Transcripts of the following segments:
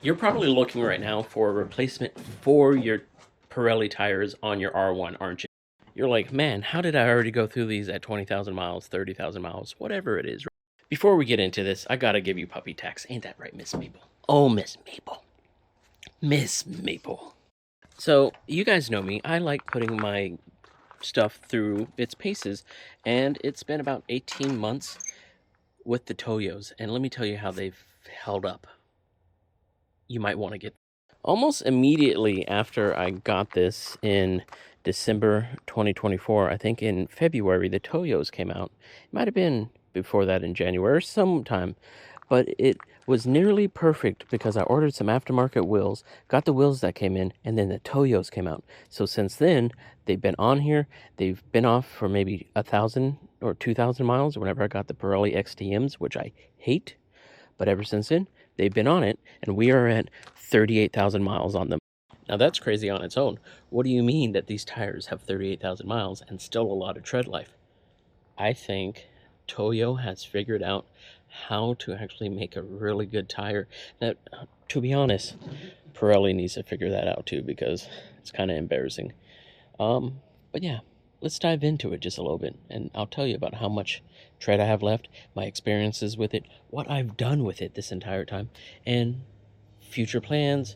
You're probably looking right now for a replacement for your Pirelli tires on your R1, aren't you? You're like, man, how did I already go through these at 20,000 miles, 30,000 miles, whatever it is? Before we get into this, I gotta give you puppy tax. Ain't that right, Miss Maple? Oh, Miss Maple. Miss Maple. So, you guys know me. I like putting my stuff through its paces, and it's been about 18 months with the Toyos, and let me tell you how they've held up. You might want to get almost immediately after I got this in December 2024. I think in February the Toyos came out. It might have been before that in January or sometime, but it was nearly perfect because I ordered some aftermarket wheels, got the wheels that came in, and then the Toyos came out. So since then, they've been on here. They've been off for maybe 1,000 or 2,000 miles whenever I got the Pirelli XTMs, which I hate. But ever since then, they've been on it, and we are at 38,000 miles on them. Now that's crazy on its own. What do you mean that these tires have 38,000 miles and still a lot of tread life? I think Toyo has figured out how to actually make a really good tire. That, to be honest, Pirelli needs to figure that out too, because it's kind of embarrassing. But yeah, let's dive into it just a little bit, and I'll tell you about how much tread I have left, my experiences with it, what I've done with it this entire time, and future plans.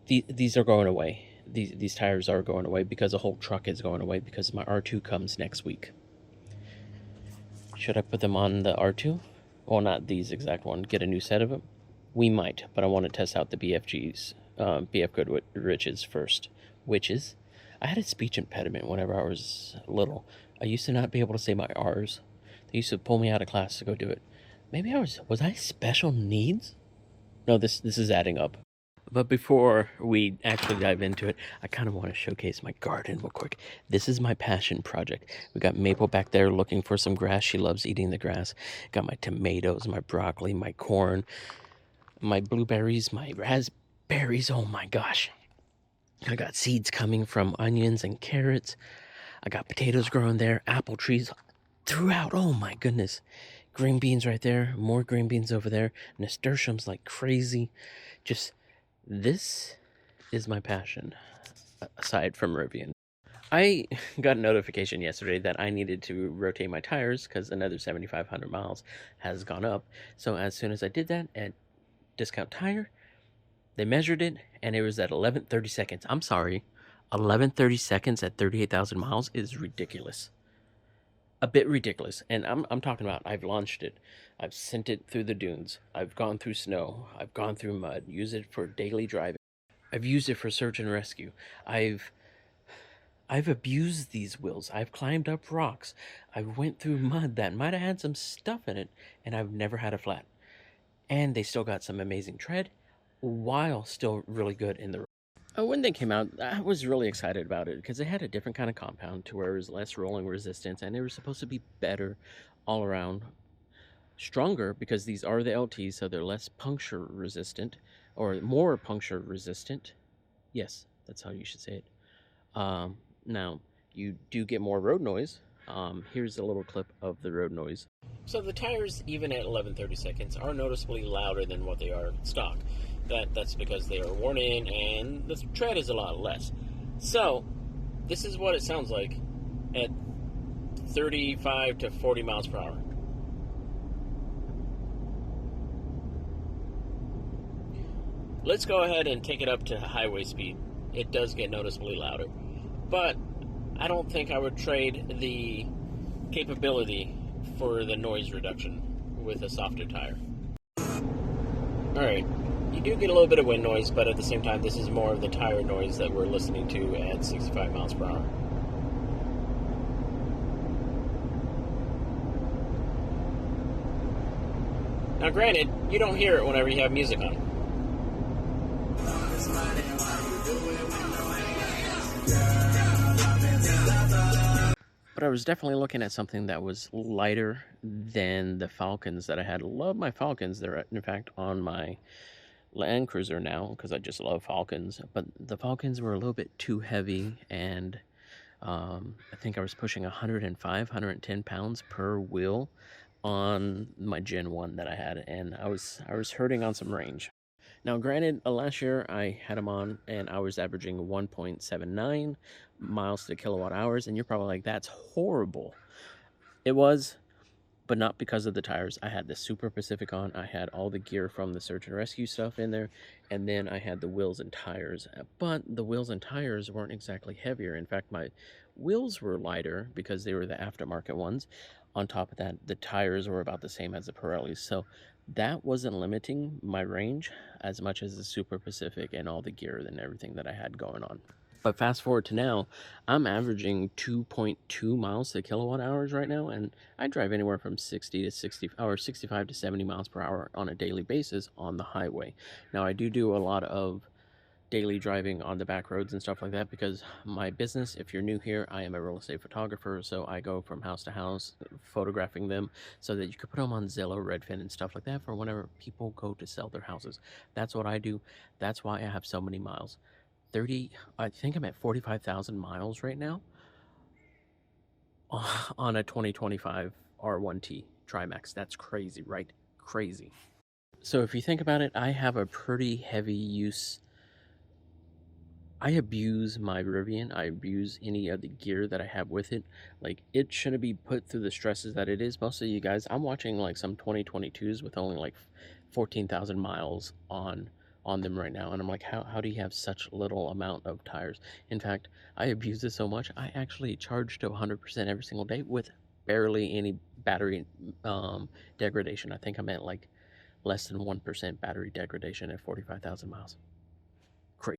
These are going away. These tires are going away because the whole truck is going away because my R2 comes next week. Should I put them on the R2? Well, not these exact one. Get a new set of them? We might, but I want to test out the BFGs, BF Good Riches first. Witches? I had a speech impediment whenever I was little. I used to not be able to say my R's. They used to pull me out of class to go do it. Maybe was I special needs? No, this is adding up. But before we actually dive into it, I kind of want to showcase my garden real quick. This is my passion project. We got Maple back there looking for some grass. She loves eating the grass. Got my tomatoes, my broccoli, my corn, my blueberries, my raspberries. Oh my gosh. I got seeds coming from onions and carrots. I got potatoes growing there, apple trees throughout. Oh my goodness. Green beans right there, more green beans over there, nasturtiums like crazy. Just, this is my passion, aside from Rivian. I got a notification yesterday that I needed to rotate my tires because another 7,500 miles has gone up. So as soon as I did that at Discount Tire, they measured it, and it was at 11:30 seconds. I'm sorry, 11:30 seconds at 38,000 miles is ridiculous. A bit ridiculous. And I'm talking about, I've launched it. I've sent it through the dunes. I've gone through snow. I've gone through mud. Use it for daily driving. I've used it for search and rescue. I've abused these wheels. I've climbed up rocks. I went through mud that might have had some stuff in it, and I've never had a flat. And they still got some amazing tread, while still really good in the road. When they came out, I was really excited about it because they had a different kind of compound to where it was less rolling resistance, and they were supposed to be better all around. Stronger because these are the LTs, so they're less puncture resistant, or more puncture resistant. Yes, that's how you should say it. Now, you do get more road noise. Here's a little clip of the road noise. So the tires, even at 11:30 seconds, are noticeably louder than what they are stock. That's because they are worn in, and the tread is a lot less. So, this is what it sounds like at 35 to 40 miles per hour. Let's go ahead and take it up to highway speed. It does get noticeably louder. But I don't think I would trade the capability for the noise reduction with a softer tire. Alright, you do get a little bit of wind noise, but at the same time, this is more of the tire noise that we're listening to at 65 miles per hour. Now granted, you don't hear it whenever you have music on. But I was definitely looking at something that was lighter than the Falcons that I had. Love my Falcons. They're, in fact, on my Land Cruiser now because I just love Falcons. But the Falcons were a little bit too heavy, and I think I was pushing 105, 110 pounds per wheel on my Gen 1 that I had, and I was hurting on some range. Now, granted, last year I had them on and I was averaging 1.79 miles to kilowatt hours, and you're probably like, that's horrible. It was, but not because of the tires. I had the Super Pacific on. I had all the gear from the search and rescue stuff in there, and then I had the wheels and tires. But the wheels and tires weren't exactly heavier. In fact, my wheels were lighter because they were the aftermarket ones. On top of that, the tires were about the same as the Pirellis. So that wasn't limiting my range as much as the Super Pacific and all the gear and everything that I had going on. But fast forward to now, I'm averaging 2.2 miles to kilowatt hours right now, and I drive anywhere from 60 to 60 or 65 to 70 miles per hour on a daily basis on the highway. Now, I do a lot of daily driving on the back roads and stuff like that because my business, if you're new here, I am a real estate photographer, so I go from house to house photographing them so that you could put them on Zillow, Redfin, and stuff like that for whenever people go to sell their houses. That's what I do. That's why I have so many miles. I think I'm at 45,000 miles right now on a 2025 R1T Trimax. That's crazy, right? Crazy. So if you think about it, I have a pretty heavy use. I abuse my Rivian. I abuse any of the gear that I have with it. Like, it shouldn't be put through the stresses that it is. Most of you guys, I'm watching like some 2022s with only like 14,000 miles on them right now, and I'm like, how do you have such little amount of tires? In fact, I abuse it so much, I actually charge to 100% every single day with barely any battery degradation. I think I'm at like less than 1% battery degradation at 45,000 miles. Crazy.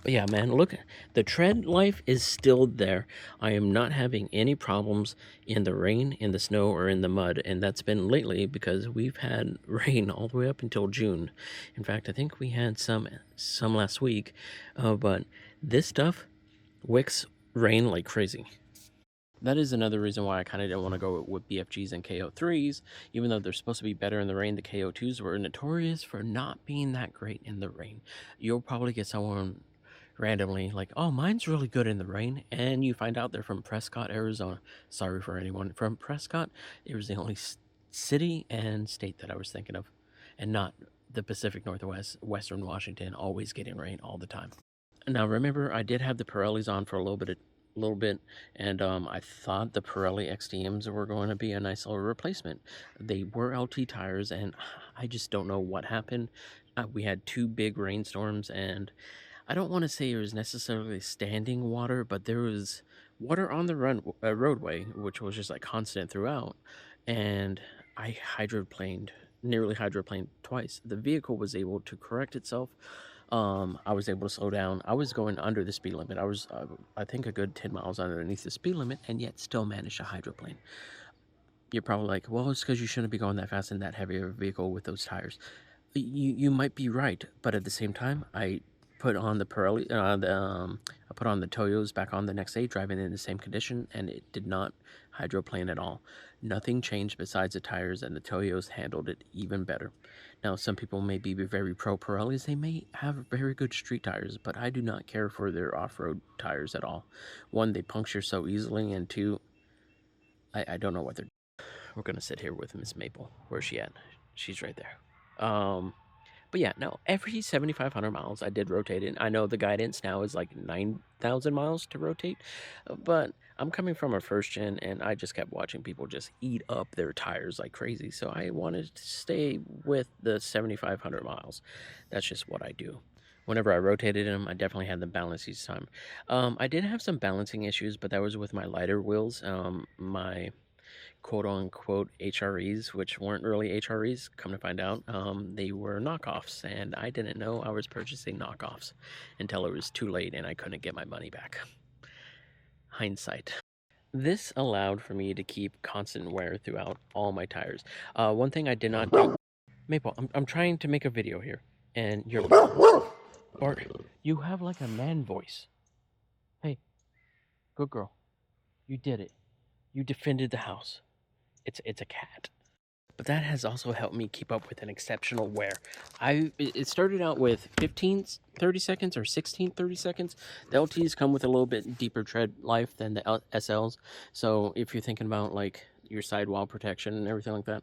But yeah, man, look, the tread life is still there. I am not having any problems in the rain, in the snow, or in the mud, and that's been lately because we've had rain all the way up until June. In fact, I think we had some last week, but this stuff wicks rain like crazy. That is another reason why I kind of didn't want to go with BFGs and KO3s. Even though they're supposed to be better in the rain, the KO2s were notorious for not being that great in the rain. You'll probably get someone randomly like, oh, mine's really good in the rain, and you find out they're from Prescott, Arizona. Sorry for anyone from Prescott. It was the only city and state that I was thinking of, and not the Pacific Northwest, Western Washington, always getting rain all the time. Now remember, I did have the Pirellis on for a little bit, and I thought the Pirelli XDMs were going to be a nice little replacement. They were LT tires, and I just don't know what happened. We had two big rainstorms, and I don't want to say it was necessarily standing water, but there was water on the roadway, which was just like constant throughout. And I nearly hydroplaned twice. The vehicle was able to correct itself. I was able to slow down. I was going under the speed limit. I was, I think, a good 10 miles underneath the speed limit, and yet still managed to hydroplane. You're probably like, well, it's because you shouldn't be going that fast in that heavy of a vehicle with those tires. You might be right, but at the same time, I put on the Pirelli, I put on the Toyos back on the next day, driving in the same condition, and it did not hydroplane at all. Nothing changed besides the tires, and the Toyos handled it even better. Now, some people may be very pro Pirellis. They may have very good street tires, but I do not care for their off-road tires at all. One, they puncture so easily, and two, I don't know what they're. We're gonna sit here with Miss Maple. Where's she at? She's right there. But yeah, no, every 7,500 miles I did rotate it. I know the guidance now is like 9,000 miles to rotate, but I'm coming from a first gen, and I just kept watching people just eat up their tires like crazy. So I wanted to stay with the 7,500 miles. That's just what I do. Whenever I rotated them, I definitely had them balanced each time. I did have some balancing issues, but that was with my lighter wheels. My quote-unquote HREs, which weren't really HREs, come to find out, they were knockoffs, and I didn't know I was purchasing knockoffs until it was too late and I couldn't get my money back. Hindsight. This allowed for me to keep constant wear throughout all my tires. One thing I did not do... Maple, I'm trying to make a video here, and you're... Bart, you have like a man voice. Hey, good girl. You did it. You defended the house. It's a cat. But that has also helped me keep up with an exceptional wear. It started out with 15 30 seconds or 16 30 seconds. The LTs come with a little bit deeper tread life than the SLs. So if you're thinking about like your sidewall protection and everything like that,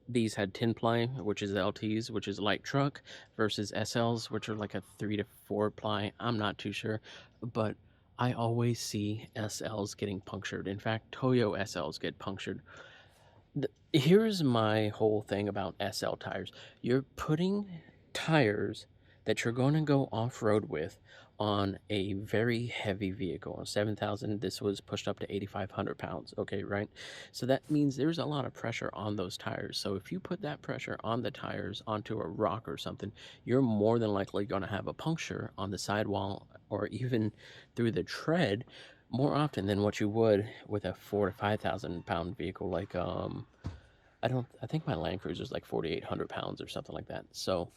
These had 10 ply, which is LTs, which is light truck, versus SLs, which are like a 3 to 4 ply. I'm not too sure, but I always see SLs getting punctured. In fact, Toyo SLs get punctured. Here's my whole thing about SL tires. You're putting tires that you're going to go off-road with on a very heavy vehicle. On 7,000, this was pushed up to 8,500 pounds. Okay, right? So that means there's a lot of pressure on those tires. So if you put that pressure on the tires onto a rock or something, you're more than likely going to have a puncture on the sidewall or even through the tread more often than what you would with a 4 to 5,000 pound vehicle like I think my Land Cruiser is like 4,800 pounds or something like that. So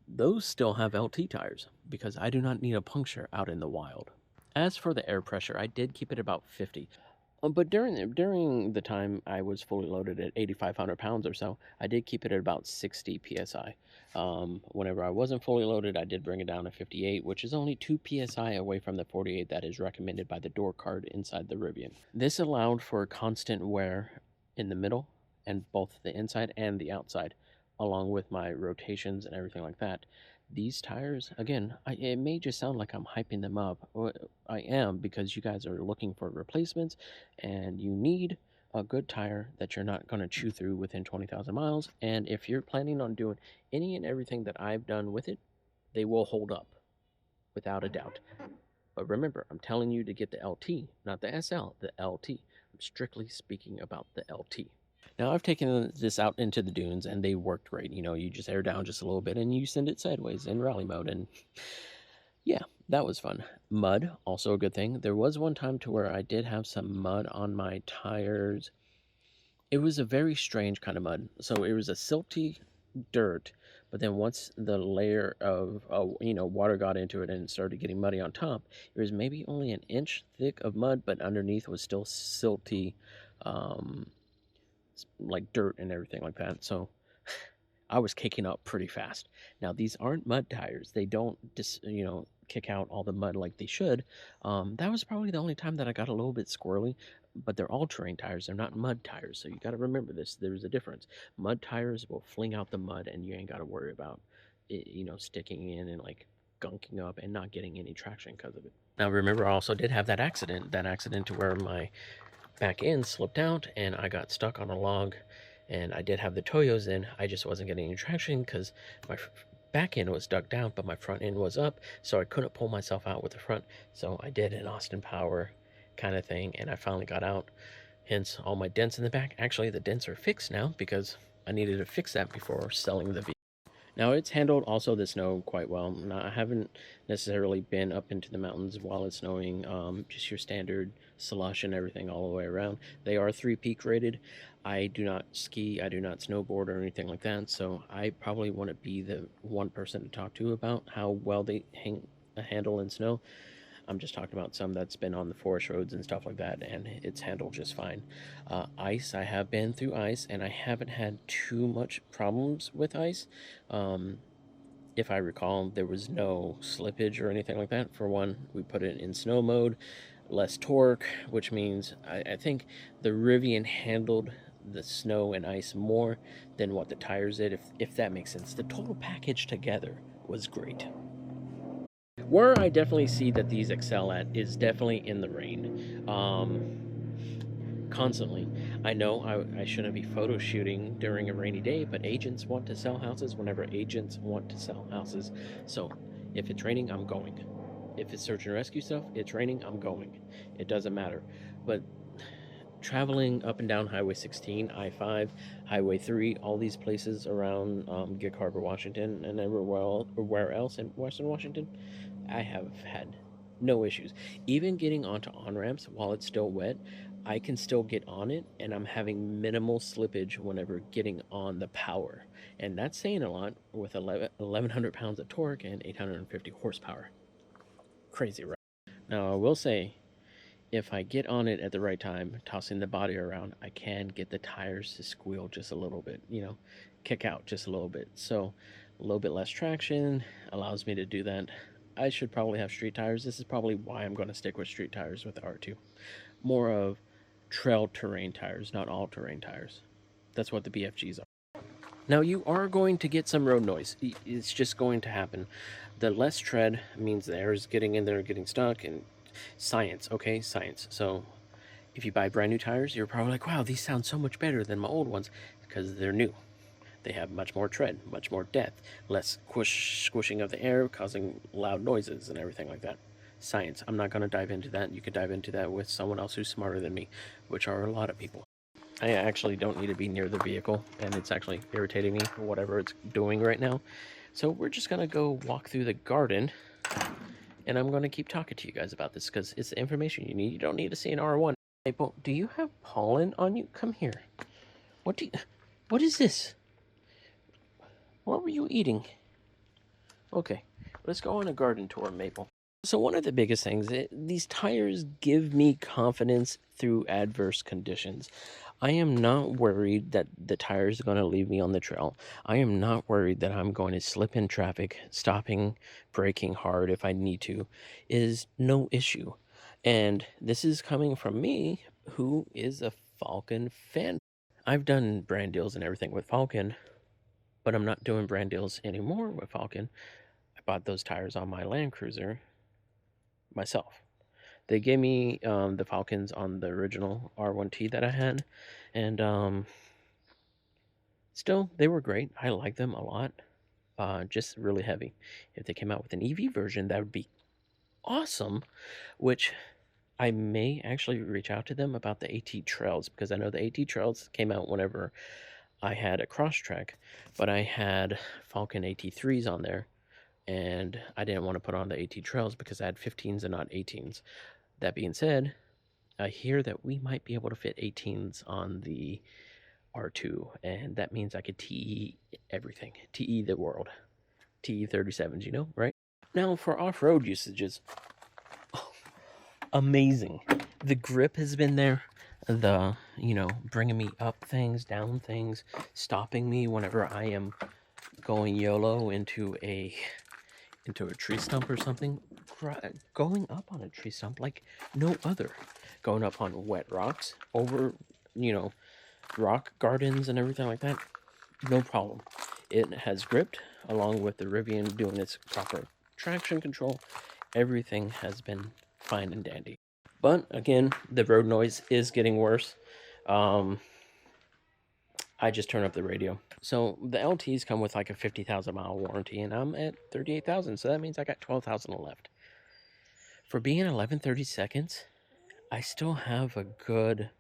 those still have LT tires because I do not need a puncture out in the wild. As for the air pressure, I did keep it about 50. But during the time I was fully loaded at 8,500 pounds or so, I did keep it at about 60 psi. Whenever I wasn't fully loaded, I did bring it down to 58, which is only 2 psi away from the 48 that is recommended by the door card inside the Rivian. This allowed for constant wear in the middle and both the inside and the outside, along with my rotations and everything like that. These tires, again, it may just sound like I'm hyping them up. I am, because you guys are looking for replacements and you need a good tire that you're not going to chew through within 20,000 miles. And if you're planning on doing any and everything that I've done with it, they will hold up without a doubt. But remember, I'm telling you to get the LT, not the SL, the LT. I'm strictly speaking about the LT. Now I've taken this out into the dunes and they worked great. You know, you just air down just a little bit and you send it sideways in rally mode, and yeah, that was fun. Mud, also a good thing. There was one time to where I did have some mud on my tires. It was a very strange kind of mud. So it was a silty dirt, but then once the layer of water got into it and it started getting muddy on top, it was maybe only an inch thick of mud, but underneath was still silty, like dirt and everything like that. So I was kicking up pretty fast. Now these aren't mud tires; they don't kick out all the mud like they should. That was probably the only time that I got a little bit squirrely. But they're all-terrain tires; they're not mud tires. So you got to remember this. There's a difference. Mud tires will fling out the mud, and you ain't got to worry about it, sticking in and like gunking up and not getting any traction because of it. Now remember, I also did have that accident. That accident to where my back end slipped out and I got stuck on a log, and I did have the Toyos in. I just wasn't getting any traction because my back end was dug down, but my front end was up, so I couldn't pull myself out with the front. So I did an Austin Power kind of thing, and I finally got out. Hence all my dents in the back. Actually, the dents are fixed now because I needed to fix that before selling the vehicle. Now it's handled also the snow quite well. Now, I haven't necessarily been up into the mountains while it's snowing. Just your standard slush and everything all the way around. They are 3 peak rated. I do not ski, I do not snowboard or anything like that, so I probably want to be the one person to talk to about how well they handle in snow. I'm just talking about some that's been on the forest roads and stuff like that, and it's handled just fine. Ice, I have been through ice, and I haven't had too much problems with ice. Um, if I recall, there was no slippage or anything like that. For one, we put it in snow mode, less torque, which means I think the Rivian handled the snow and ice more than what the tires did, if that makes sense. The total package together was great. Where I definitely see that these excel at is definitely in the rain. Constantly. I know I shouldn't be photo shooting during a rainy day, but agents want to sell houses whenever agents want to sell houses. So if it's raining, I'm going. If it's search and rescue stuff, it's raining, I'm going. It doesn't matter. But traveling up and down Highway 16, I-5, Highway 3, all these places around Gig Harbor, Washington, and everywhere else in Western Washington, I have had no issues. Even getting onto on-ramps while it's still wet, I can still get on it, and I'm having minimal slippage whenever getting on the power. And that's saying a lot with 1,100 pounds of torque and 850 horsepower. Crazy, right? Now, I will say, if I get on it at the right time, tossing the body around, I can get the tires to squeal just a little bit, kick out just a little bit. So a little bit less traction allows me to do that. I should probably have street tires. This is probably why I'm going to stick with street tires with the R2. More of trail terrain tires, not all terrain tires. That's what the BFGs are. Now, you are going to get some road noise. It's just going to happen. The less tread means the air is getting in there, getting stuck, and science, okay? Science. So if you buy brand new tires, you're probably like, wow, these sound so much better than my old ones because they're new. They have much more tread, much more depth, less squishing of the air, causing loud noises and everything like that. Science. I'm not going to dive into that. You could dive into that with someone else who's smarter than me, which are a lot of people. I actually don't need to be near the vehicle, and it's actually irritating me for whatever it's doing right now. So we're just going to go walk through the garden, and I'm going to keep talking to you guys about this because it's the information you need. You don't need to see an R1. Maple, do you have pollen on you? Come here. What is this? What were you eating? Okay, let's go on a garden tour, Maple. So one of the biggest things, these tires give me confidence through adverse conditions. I am not worried that the tires are going to leave me on the trail. I am not worried that I'm going to slip in traffic. Stopping, braking hard if I need to is no issue. And this is coming from me, who is a Falken fan. I've done brand deals and everything with Falken, but I'm not doing brand deals anymore with Falken. I bought those tires on my Land Cruiser myself. They gave me the Falcons on the original R1T that I had, and still, they were great. I like them a lot. Just really heavy. If they came out with an EV version, that would be awesome, which I may actually reach out to them about the AT Trails, because I know the AT Trails came out whenever I had a Crosstrek, but I had Falcon AT3s on there, and I didn't want to put on the AT Trails because I had 15s and not 18s. That being said, I hear that we might be able to fit 18s on the R2, and that means I could TE everything. TE the world. TE 37s, you know, right? Now, for off-road usages, amazing. The grip has been there. The, bringing me up things, down things, stopping me whenever I am going YOLO into a tree stump or something. Going up on a tree stump like no other. Going up on wet rocks, over, rock gardens and everything like that. No problem. It has gripped, along with the Rivian doing its proper traction control. Everything has been fine and dandy. But again, the road noise is getting worse. I just turned up the radio. So the LTs come with like a 50,000 mile warranty, and I'm at 38,000, so that means I got 12,000 left. For being 11:30 seconds, I still have a good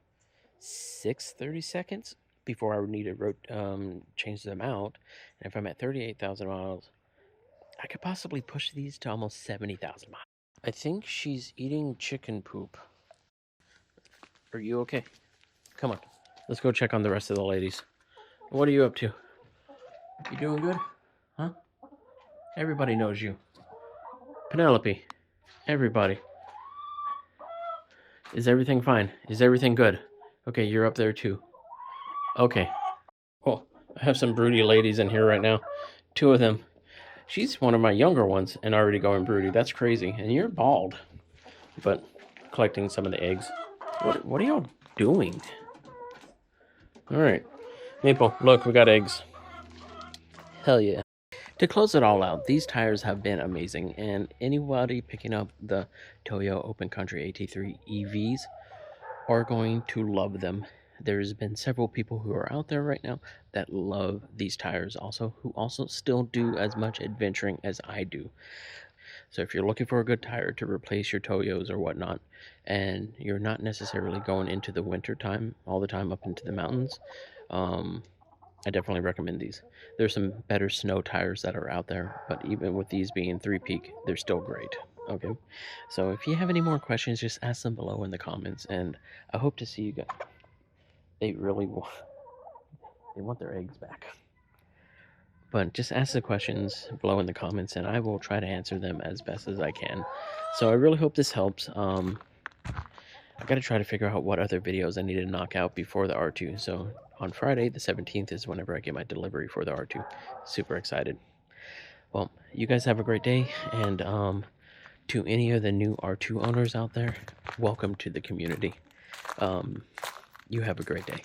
6:30 seconds before I would need to change them out. And if I'm at 38,000 miles, I could possibly push these to almost 70,000 miles. I think she's eating chicken poop. Are you okay? Come on, let's go check on the rest of the ladies. What are you up to? You doing good? Huh? Everybody knows you. Penelope. Everybody. Is everything fine? Is everything good? Okay, you're up there too. Okay. Oh, I have some broody ladies in here right now. 2 of them. She's one of my younger ones and already going broody. That's crazy. And you're bald. But collecting some of the eggs. What are y'all doing? Alright. Maple, look, we got eggs. Hell yeah. To close it all out, these tires have been amazing, and anybody picking up the Toyo Open Country AT3 EVs are going to love them. There's been several people who are out there right now that love these tires also, who also still do as much adventuring as I do. So if you're looking for a good tire to replace your Toyos or whatnot, and you're not necessarily going into the winter time all the time up into the mountains, I definitely recommend these. There's some better snow tires that are out there, but even with these being 3-peak, they're still great. Okay, so if you have any more questions, just ask them below in the comments, and I hope to see you guys. They really want their eggs back. But just ask the questions below in the comments, and I will try to answer them as best as I can. So I really hope this helps. I gotta try to figure out what other videos I need to knock out before the R2. So on Friday, the 17th, is whenever I get my delivery for the R2. Super excited. Well, you guys have a great day, and to any of the new R2 owners out there, welcome to the community. You have a great day.